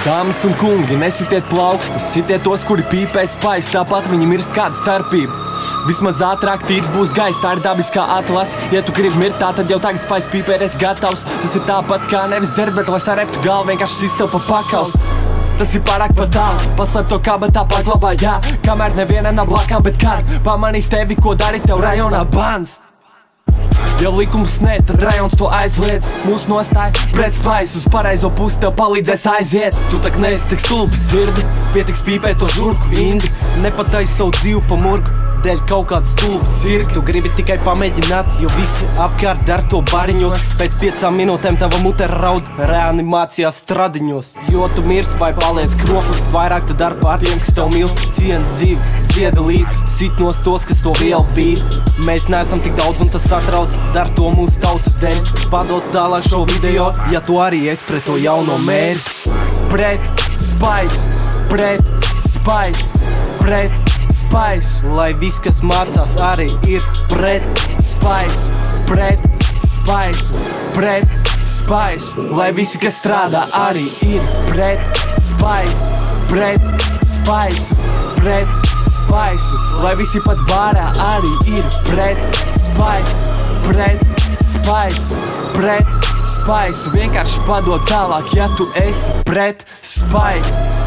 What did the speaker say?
Dāmas un kungi, nesitiet plaukstus, sitiet tos, kuri pīpē spais, tāpat viņi mirst kāda starpība. Vismaz ātrāk tīrs būs gaiss, tā ir dabiskā atlas. Ja tu gribi mirt tā, tad jau tagad spais pīpē ir gatavs. Tas ir tāpat kā nevis dzert, bet lai sareptu galvu, vienkārši iztev pa pakaus. Tas ir pārāk pat tālu, paslēp to kabatā, paglabā, jā. Kamēr neviena nav blakām, bet kār pamanīs tevi, ko dari tev rajonā bans. Ja likums ne, tad rajons to aizliedz. Mūsu nostāja pret spais, uz pareizo pusi tev palīdzēs aiziet. Tu tak neesi tik stulbs, dzirdi, pietiks pīpēt to žurku indi. Nepataisi savu dzīvu pa murgu dēļ kaut kāda stulba cirka. Tu gribi tikai pamēģināt, jo visi apkārt dar to bariņos. Pēc 5 minūtēm tava mute raud reanimācijā stradiņos. Jo tu mirst vai paliec kropus, vairāk tu dar pār tiem, kas tev mīl. Cien dzīvi, dzieda līdz, sit nos tos, kas to vielu pīd. Mēs neesam tik daudz un tas satrauc, dar to mūsu tautas dēļ. Padot tālāk šo video, ja tu arī esi pret to jauno mērķi. Pret spaisu, pret spaisu, pret spaisu. Lai viss, kas mācās, arī ir pret spaisu, pret spaisu, pret spaisu. Lai visi, kas strādā, arī ir pret spaisu, pret spaisu, pret spaisu. Lai visi pat bārā arī ir pret spaisu, pret spaisu, pret spaisu. Vienkārši padod tālāk, ja tu esi pret spaisu.